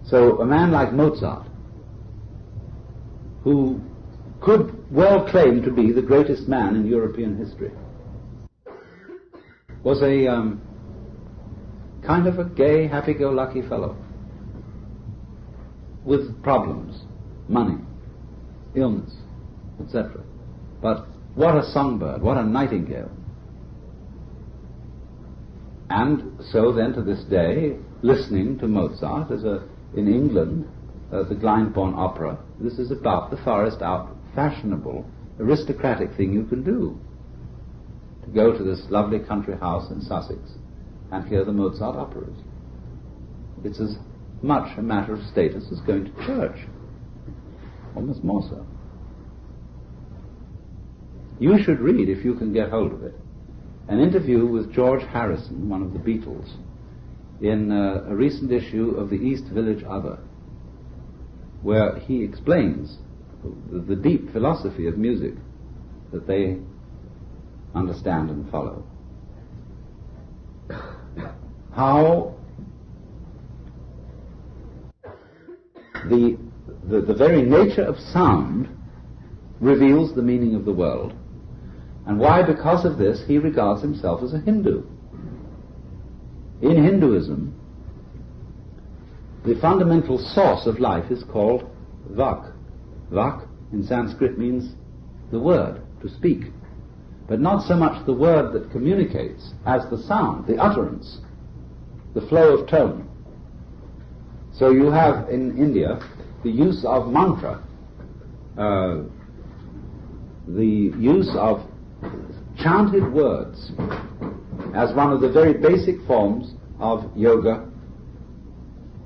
So a man like Mozart, who could well claim to be the greatest man in European history, was a kind of a gay, happy-go-lucky fellow with problems, money, illness, etc. But what a songbird, what a nightingale. And so then to this day, listening to Mozart as in England, the Glyndebourne Opera, this is about the farthest out fashionable, aristocratic thing you can do. To go to this lovely country house in Sussex and hear the Mozart operas. It's as much a matter of status as going to church. Almost more so. You should read, if you can get hold of it, an interview with George Harrison, one of the Beatles, in a recent issue of the East Village Other, where he explains the deep philosophy of music that they understand and follow. How the very nature of sound reveals the meaning of the world, and why, because of this, he regards himself as a Hindu. In Hinduism, the fundamental source of life is called Vak. Vak in Sanskrit means the word, to speak. But not so much the word that communicates as the sound, the utterance, the flow of tone. So you have in India the use of mantra, the use of chanted words as one of the very basic forms of yoga,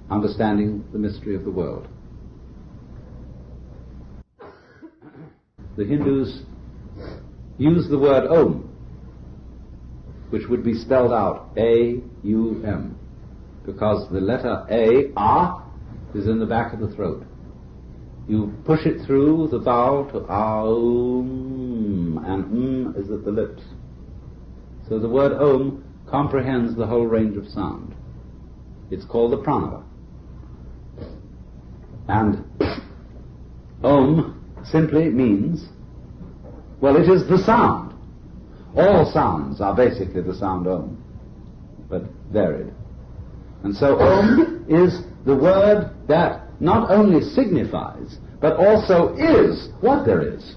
understanding the mystery of the world. The Hindus use the word Om, which would be spelled out A-U-M, because the letter A, Ah, is in the back of the throat. You push it through the vowel to Aum, and is at the lips. So the word Om comprehends the whole range of sound. It's called the pranava. And Om simply means, well, it is the sound. All sounds are basically the sound Om, but varied. And so Om is the word that not only signifies, but also is what there is.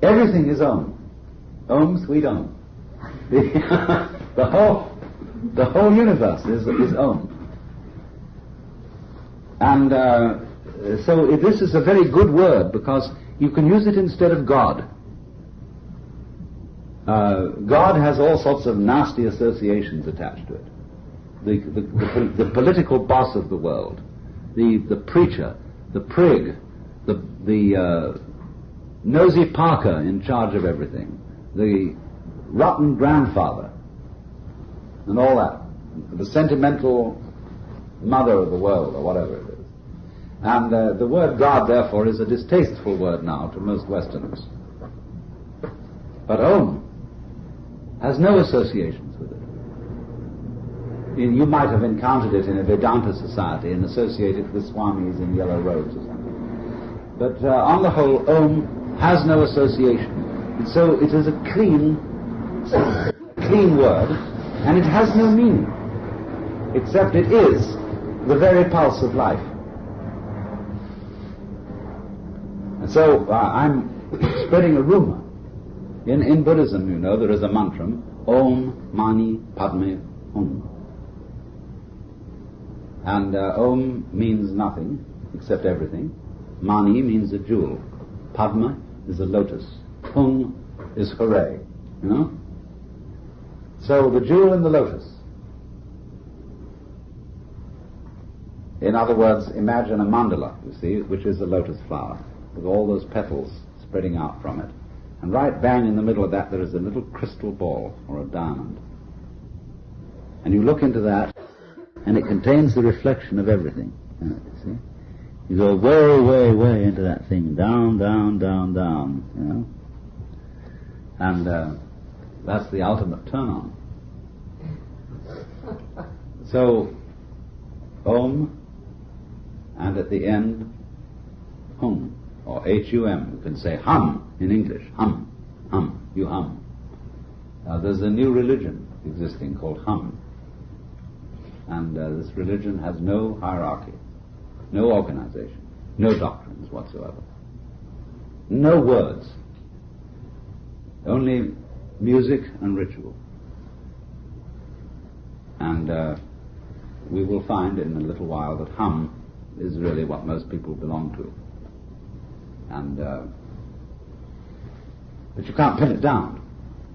Everything is Om. Om, sweet Om. The whole universe is Om. And so this is a very good word, because you can use it instead of God. God has all sorts of nasty associations attached to it. The political boss of the world, the preacher, the prig, the nosy Parker in charge of everything, the rotten grandfather, and all that, the sentimental mother of the world, or whatever it is. And the word God, therefore, is a distasteful word now to most Westerners. But Om has no associations with it. You might have encountered it in a Vedanta society and associated with swamis in yellow robes or something. But on the whole, Om has no association. And so it is a clean word, and it has no meaning, except it is the very pulse of life. And so I'm spreading a rumor. In Buddhism, you know, there is a mantra, Om Mani Padme Hum. And Om means nothing except everything. Mani means a jewel. Padma is a lotus. Hum is hooray. You know? So the jewel and the lotus. In other words, imagine a mandala, you see, which is a lotus flower, with all those petals spreading out from it. And right bang in the middle of that there is a little crystal ball, or a diamond. And you look into that, and it contains the reflection of everything. You see? You go way, way, way into that thing, down, down, down, down, you know? And that's the ultimate turn-on. So, Om, and at the end, hum, or H-U-M. You can say hum in English. Hum, hum, you hum. Now there's a new religion existing called hum. And this religion has no hierarchy, no organization, no doctrines whatsoever. No words. Only music and ritual. And we will find in a little while that hum is really what most people belong to. And but you can't pin it down.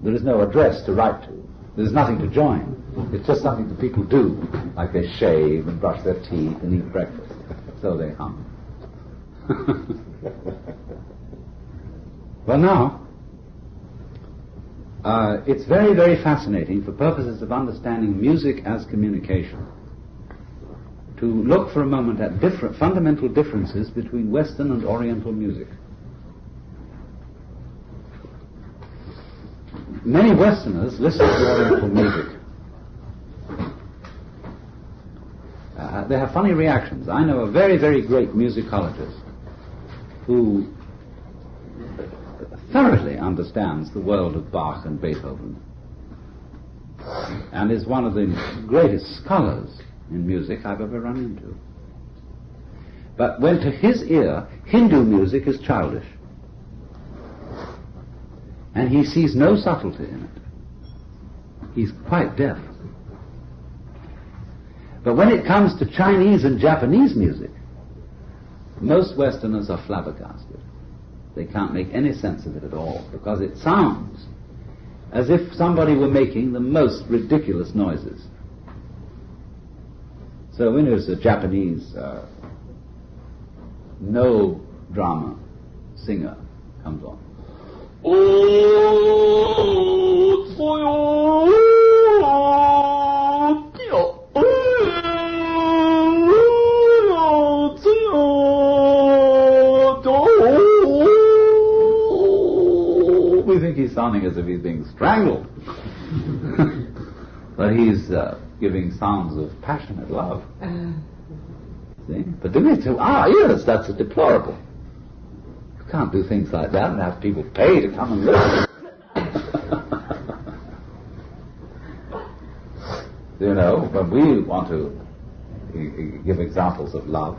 There is no address to write to. There's nothing to join. It's just something that people do, like they shave and brush their teeth and eat breakfast. So they hum. Well, now, it's very, very fascinating for purposes of understanding music as communication to look for a moment at fundamental differences between Western and Oriental music. Many Westerners listen to Oriental music. They have funny reactions. I know a very, very great musicologist who thoroughly understands the world of Bach and Beethoven and is one of the greatest scholars in music I've ever run into. But when to his ear, Hindu music is childish. And he sees no subtlety in it. He's quite deaf. But when it comes to Chinese and Japanese music, most Westerners are flabbergasted. They can't make any sense of it at all, because it sounds as if somebody were making the most ridiculous noises. So when there's a Japanese no drama singer comes on, we think he's sounding as if he's being strangled. But he's giving sounds of passionate love. See? But to our ears, that's deplorable. You can't do things like that and have people pay to come and listen. You know, when we want to give examples of love,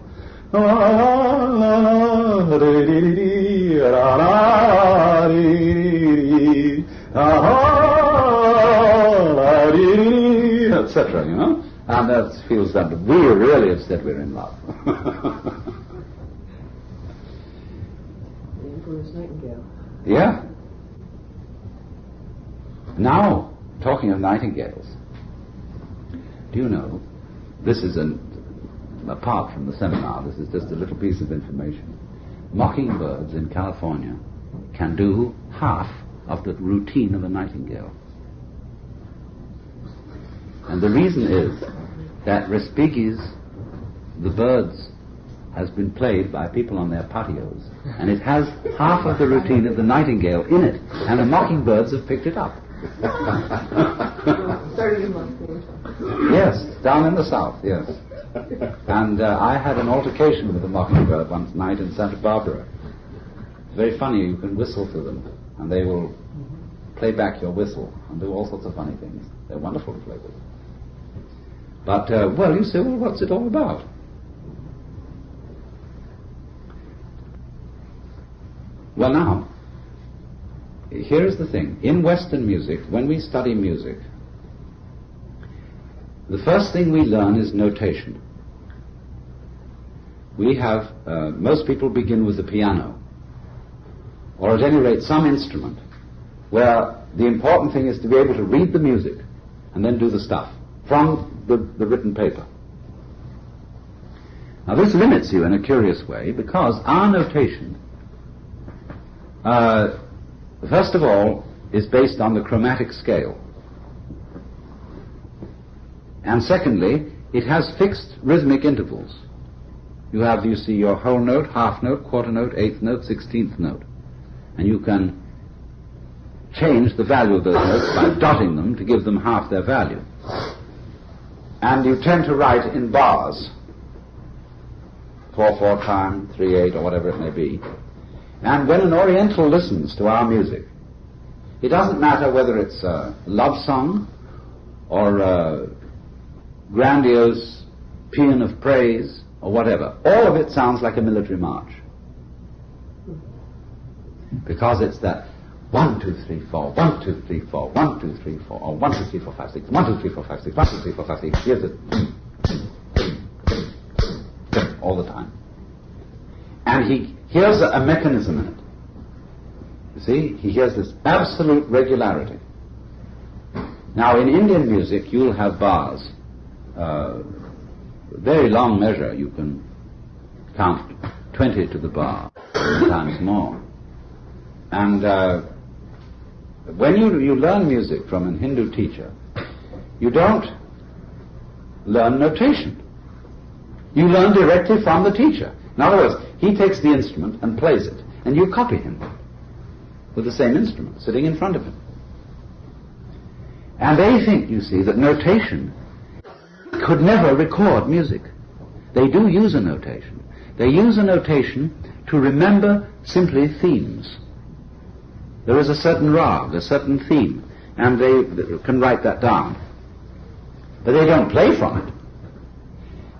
etc., you know, and that feels that we really have said we're in love. The Emperor's Nightingale. Yeah. Now, talking of nightingales, do you know, this is apart from the seminar, this is just a little piece of information. Mockingbirds in California can do half of the routine of a nightingale. And the reason is that Respighi's The Birds has been played by people on their patios, and it has half of the routine of the nightingale in it, and the mockingbirds have picked it up. Yes, down in the south, yes. And I had an altercation with a mockingbird one night in Santa Barbara. It's very funny, you can whistle to them, and they will play back your whistle and do all sorts of funny things. They're wonderful to play with. But, well, you say, well, what's it all about? Well, now, here's the thing. In Western music, when we study music, the first thing we learn is notation. We have, most people begin with the piano, or at any rate some instrument, where the important thing is to be able to read the music and then do the stuff from the written paper. Now this limits you in a curious way, because our notation, first of all, is based on the chromatic scale. And secondly, it has fixed rhythmic intervals. You have, you see, your whole note, half note, quarter note, eighth note, 16th note. And you can change the value of those notes by dotting them to give them half their value. and you tend to write in bars, 4/4 time, 3/8, or whatever it may be. And when an Oriental listens to our music, it doesn't matter whether it's a love song or a grandiose paean of praise or whatever. All of it sounds like a military march. Because it's that 1, 2, 3, 4, 1, 2, 3, 4, 1, 2, 3, 4, or 1, 2, 3, 4, 5, 6, 1, 2, 3, 4, 5, 6, 1, 2, 3, 4, 5, 6. Here's it all the time. And he hears a mechanism in it. You see, he hears this absolute regularity. Now, in Indian music, you'll have bars. Very long measure, you can count 20 to the bar, sometimes more. And when you learn music from a Hindu teacher, you don't learn notation. You learn directly from the teacher. In other words, he takes the instrument and plays it, and you copy him with the same instrument sitting in front of him. And they think, you see, that notation could never record music. They do use a notation. They use a notation to remember simply themes. There is a certain rag, a certain theme, and they can write that down. But they don't play from it.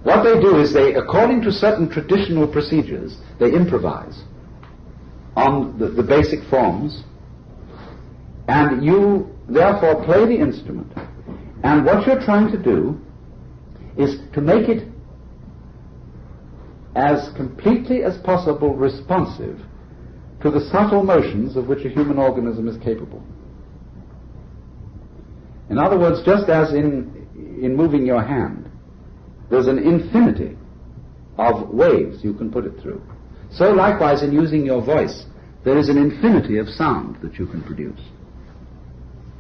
What they do is they, according to certain traditional procedures, they improvise on the basic forms, and you therefore play the instrument. And what you're trying to do is to make it as completely as possible responsive to the subtle motions of which a human organism is capable. In other words, just as in moving your hand, there's an infinity of waves you can put it through. So likewise in using your voice, there is an infinity of sound that you can produce.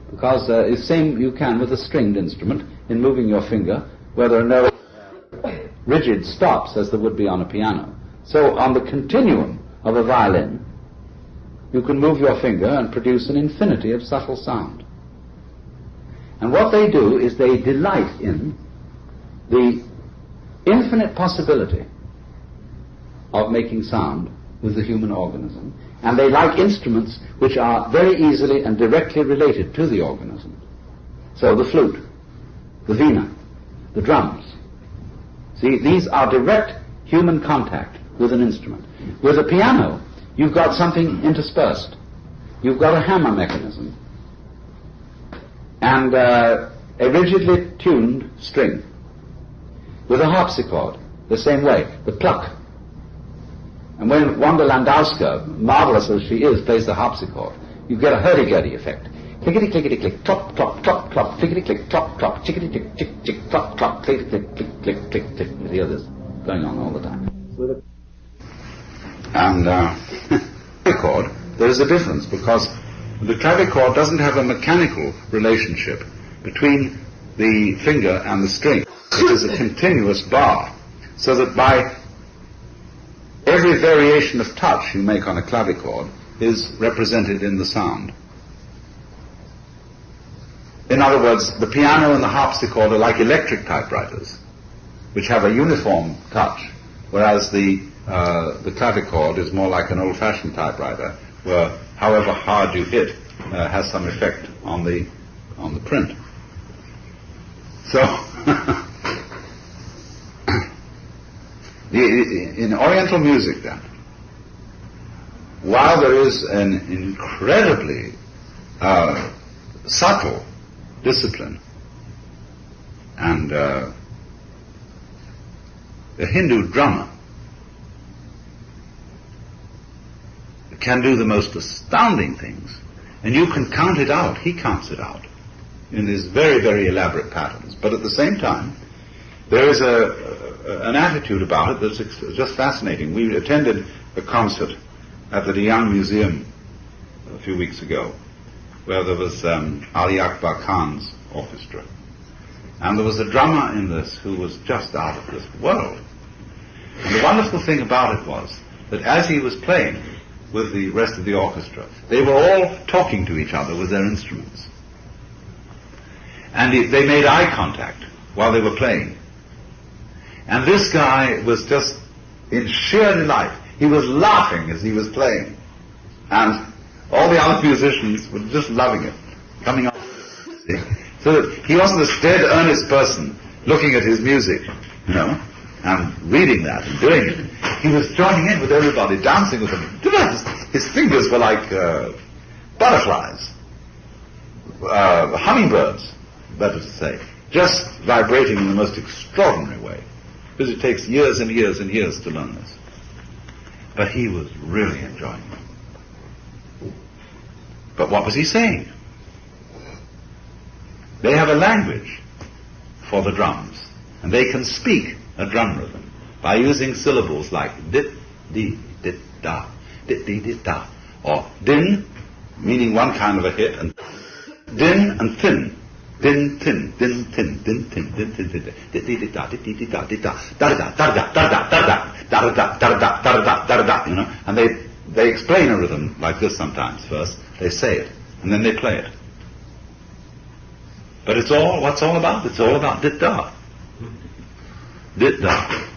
Because the same you can with a stringed instrument in moving your finger, where there are no rigid stops as there would be on a piano. So on the continuum of a violin, you can move your finger and produce an infinity of subtle sound. And what they do is they delight in the infinite possibility of making sound with the human organism, and they like instruments which are very easily and directly related to the organism. So the flute, the veena, the drums. See, these are direct human contact with an instrument. With a piano, you've got something interspersed. You've got a hammer mechanism and a rigidly tuned string. With a harpsichord, the same way, the pluck. And when Wanda Landowska, marvelous as she is, plays the harpsichord, you get a hurdy-gurdy effect. Clickety-clickety-click, clop, clop, clop, clop, clickety-click, clop, clop, chickety-click, chick, chick, clop, clop, clickety-click, click, click, click, click. You hear this going on all the time. And clavichord, there is a difference, because the clavichord doesn't have a mechanical relationship between the finger and the string. It is a continuous bar, so that by every variation of touch you make on a clavichord is represented in the sound. In other words, the piano and the harpsichord are like electric typewriters, which have a uniform touch, whereas the clavichord is more like an old-fashioned typewriter, where however hard you hit has some effect on the print. So, in Oriental music, then, while there is an incredibly subtle discipline, and a Hindu drummer can do the most astounding things, and you can count it out, he counts it out in these very, very elaborate patterns. But at the same time, there is an attitude about it that's just fascinating. We attended a concert at the Young Museum a few weeks ago, where there was Ali Akbar Khan's orchestra. And there was a drummer in this who was just out of this world. And the wonderful thing about it was that as he was playing with the rest of the orchestra, they were all talking to each other with their instruments. And they made eye contact while they were playing. And this guy was just in sheer delight. He was laughing as he was playing. And all the other musicians were just loving it, coming up. So that he wasn't a dead, earnest person looking at his music, you know, and reading that and doing it. He was joining in with everybody, dancing with them. His fingers were like butterflies, hummingbirds, better to say, just vibrating in the most extraordinary way. Because it takes years and years and years to learn this. But he was really enjoying it. But what was he saying? They have a language for the drums, and they can speak a drum rhythm by using syllables like dit, di, dit, da, dit, di, dit, da, or din, meaning one kind of a hit, and din and thin. Din, tin, din, tin, din, tin, din, tin, din, dit, di, dit, da, dit, di, dit, da, dit, da, da, da, da, da, da, da, da, da, da, da, da, da, da, da, da, you know, and they explain a rhythm like this sometimes first. They say it, and then they play it. But what's all about? It's all about dit, da. Dit, da.